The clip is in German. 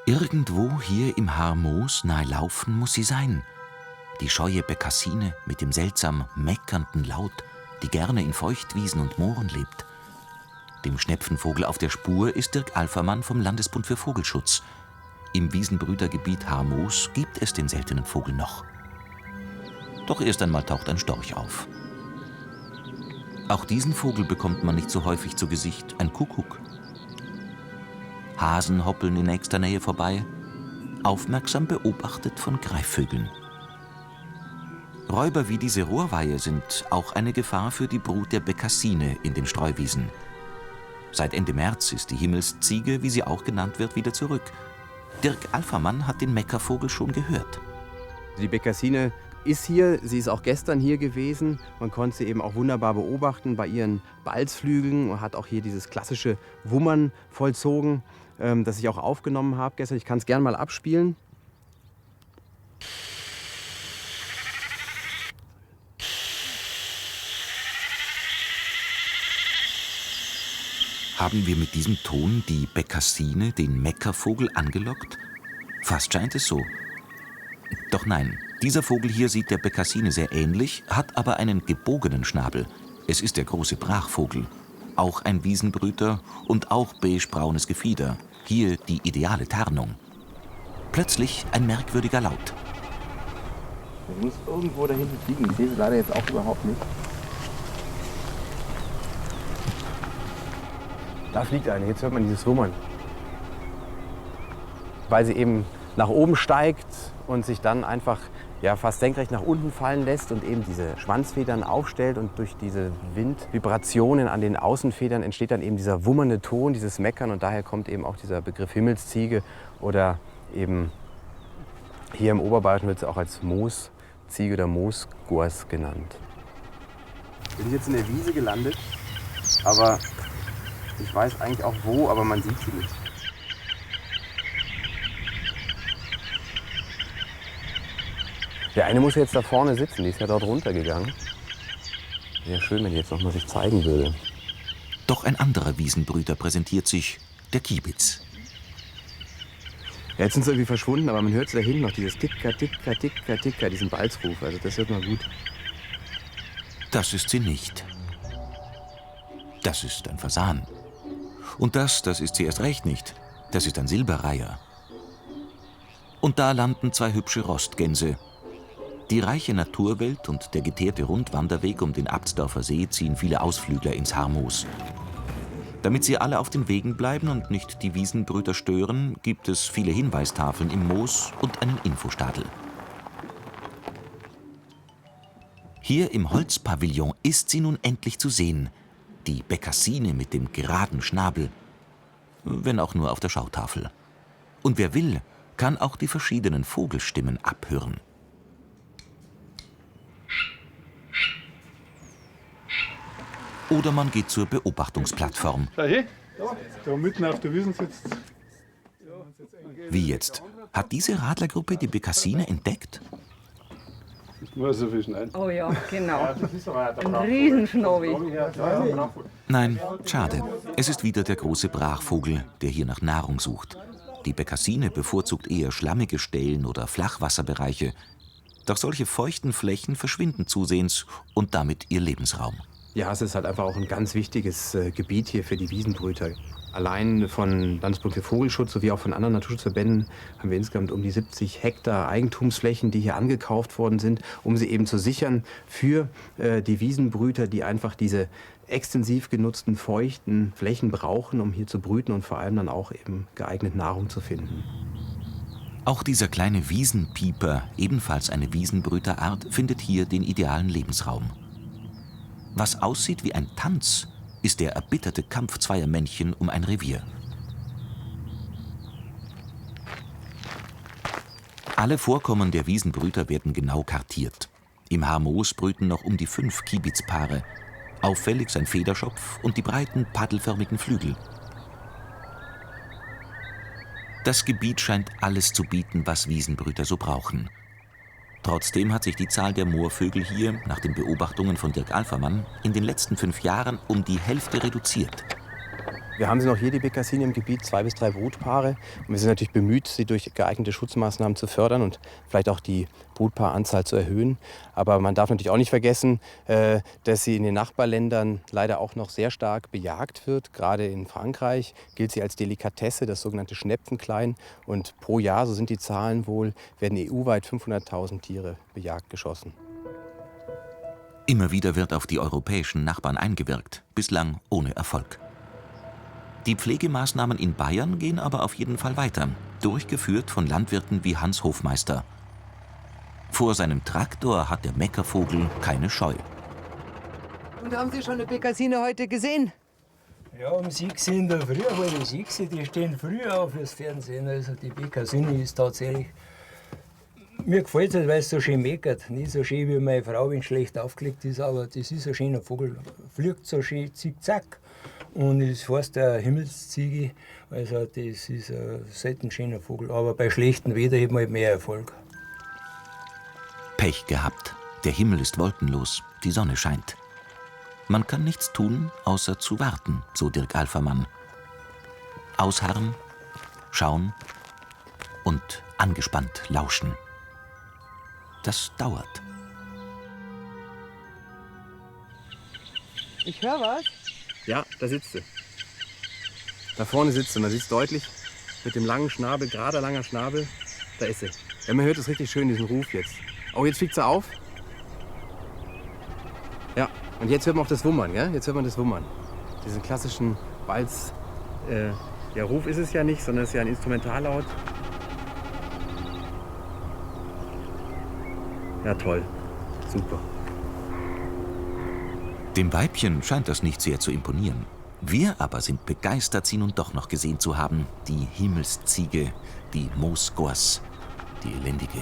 Irgendwo hier im Haarmoos nahe Laufen muss sie sein. Die scheue Bekassine mit dem seltsam meckernden Laut, die gerne in Feuchtwiesen und Mooren lebt. Dem Schnepfenvogel auf der Spur ist Dirk Alfermann vom Landesbund für Vogelschutz. Im Wiesenbrütergebiet Haarmoos gibt es den seltenen Vogel noch. Doch erst einmal taucht ein Storch auf. Auch diesen Vogel bekommt man nicht so häufig zu Gesicht, ein Kuckuck. Hasen hoppeln in nächster Nähe vorbei, aufmerksam beobachtet von Greifvögeln. Räuber wie diese Rohrweihe sind auch eine Gefahr für die Brut der Bekassine in den Streuwiesen. Seit Ende März ist die Himmelsziege, wie sie auch genannt wird, wieder zurück. Dirk Alfermann hat den Meckervogel schon gehört. Die Bekassine ist hier, sie ist auch gestern hier gewesen. Man konnte sie eben auch wunderbar beobachten bei ihren Balzflügeln und hat auch hier dieses klassische Wummern vollzogen, das ich auch aufgenommen habe gestern. Ich kann es gerne mal abspielen. Haben wir mit diesem Ton die Bekassine, den Meckervogel, angelockt? Fast scheint es so. Doch nein, dieser Vogel hier sieht der Bekassine sehr ähnlich, hat aber einen gebogenen Schnabel. Es ist der große Brachvogel. Auch ein Wiesenbrüter und auch beigebraunes Gefieder. Hier die ideale Tarnung. Plötzlich ein merkwürdiger Laut. Sie muss irgendwo da hinten fliegen. Ich sehe sie leider jetzt auch überhaupt nicht. Da fliegt eine, jetzt hört man dieses Wummern. Weil sie eben nach oben steigt und sich dann einfach fast senkrecht nach unten fallen lässt und eben diese Schwanzfedern aufstellt und durch diese Windvibrationen an den Außenfedern entsteht dann eben dieser wummernde Ton, dieses Meckern und daher kommt eben auch dieser Begriff Himmelsziege oder eben hier im Oberbayerischen wird es auch als Moosziege oder Moosgors genannt. Wir sind jetzt in der Wiese gelandet, aber ich weiß eigentlich auch wo, aber man sieht sie nicht. Der eine muss jetzt da vorne sitzen, die ist ja dort runtergegangen. Wäre schön, wenn die jetzt noch mal sich zeigen würde. Doch ein anderer Wiesenbrüter präsentiert sich, der Kiebitz. Ja, jetzt sind sie irgendwie verschwunden, aber man hört da hinten noch dieses Ticker, Ticker, Ticker, Ticker, diesen Balzruf. Also das hört man gut. Das ist sie nicht. Das ist ein Fasan. Und das ist sie erst recht nicht. Das ist ein Silberreiher. Und da landen zwei hübsche Rostgänse. Die reiche Naturwelt und der geteerte Rundwanderweg um den Abtsdorfer See ziehen viele Ausflügler ins Haarmoos. Damit sie alle auf den Wegen bleiben und nicht die Wiesenbrüter stören, gibt es viele Hinweistafeln im Moos und einen Infostadel. Hier im Holzpavillon ist sie nun endlich zu sehen, die Bekassine mit dem geraden Schnabel, wenn auch nur auf der Schautafel. Und wer will, kann auch die verschiedenen Vogelstimmen abhören. Oder man geht zur Beobachtungsplattform. Da mitten auf der Wiesn sitzt. Wie jetzt? Hat diese Radlergruppe die Bekassine entdeckt? Oh ja, genau. Ein Riesenschnobbi. Nein, schade. Es ist wieder der große Brachvogel, der hier nach Nahrung sucht. Die Bekassine bevorzugt eher schlammige Stellen oder Flachwasserbereiche. Doch solche feuchten Flächen verschwinden zusehends und damit ihr Lebensraum. Ja, es ist halt einfach auch ein ganz wichtiges Gebiet hier für die Wiesenbrüter. Allein von Landesbund für Vogelschutz sowie auch von anderen Naturschutzverbänden haben wir insgesamt um die 70 Hektar Eigentumsflächen, die hier angekauft worden sind, um sie eben zu sichern für die Wiesenbrüter, die einfach diese extensiv genutzten feuchten Flächen brauchen, um hier zu brüten und vor allem dann auch eben geeignet Nahrung zu finden. Auch dieser kleine Wiesenpieper, ebenfalls eine Wiesenbrüterart, findet hier den idealen Lebensraum. Was aussieht wie ein Tanz, ist der erbitterte Kampf zweier Männchen um ein Revier. Alle Vorkommen der Wiesenbrüter werden genau kartiert. Im Haarmoos brüten noch um die 5 Kiebitzpaare. Auffällig sein Federschopf und die breiten, paddelförmigen Flügel. Das Gebiet scheint alles zu bieten, was Wiesenbrüter so brauchen. Trotzdem hat sich die Zahl der Moorvögel hier, nach den Beobachtungen von Dirk Alfermann, in den letzten 5 Jahren um die Hälfte reduziert. Wir haben sie noch hier, die Bekassine im Gebiet, 2 bis 3 Brutpaare. Und wir sind natürlich bemüht, sie durch geeignete Schutzmaßnahmen zu fördern und vielleicht auch die Brutpaaranzahl zu erhöhen. Aber man darf natürlich auch nicht vergessen, dass sie in den Nachbarländern leider auch noch sehr stark bejagt wird. Gerade in Frankreich gilt sie als Delikatesse, das sogenannte Schnepfenklein. Und pro Jahr, so sind die Zahlen wohl, werden EU-weit 500.000 Tiere bejagt geschossen. Immer wieder wird auf die europäischen Nachbarn eingewirkt, bislang ohne Erfolg. Die Pflegemaßnahmen in Bayern gehen aber auf jeden Fall weiter, durchgeführt von Landwirten wie Hans Hofmeister. Vor seinem Traktor hat der Meckervogel keine Scheu. Und haben Sie schon eine Bekassine heute gesehen? Ja, um 6 in der Früh, weil die 6, die stehen früh auf fürs Fernsehen. Also die Bekassine ist tatsächlich... Mir gefällt es, weil es so schön meckert. Nicht so schön wie meine Frau, wenn es schlecht aufgelegt ist, aber das ist ein schöner Vogel. Fliegt so schön zickzack. Und es heißt der Himmelsziege. Also das ist ein selten schöner Vogel. Aber bei schlechtem Wetter hat man halt mehr Erfolg. Pech gehabt. Der Himmel ist wolkenlos, die Sonne scheint. Man kann nichts tun, außer zu warten, so Dirk Alfermann. Ausharren, schauen und angespannt lauschen. Das dauert. Ich höre was. Ja, da sitzt sie. Da vorne sitzt sie, man sieht es deutlich. Mit dem langen Schnabel, gerader langer Schnabel. Da ist sie. Ja, man hört es richtig schön, diesen Ruf jetzt. Oh, jetzt fliegt sie auf. Ja, und jetzt hört man auch das Wummern, gell? Jetzt hört man das Wummern. Diesen klassischen Balz. Ja, Ruf ist es ja nicht, sondern es ist ja ein Instrumentallaut. Ja, toll. Super. Dem Weibchen scheint das nicht sehr zu imponieren. Wir aber sind begeistert, sie nun doch noch gesehen zu haben. Die Himmelsziege, die Moosgors, die elendige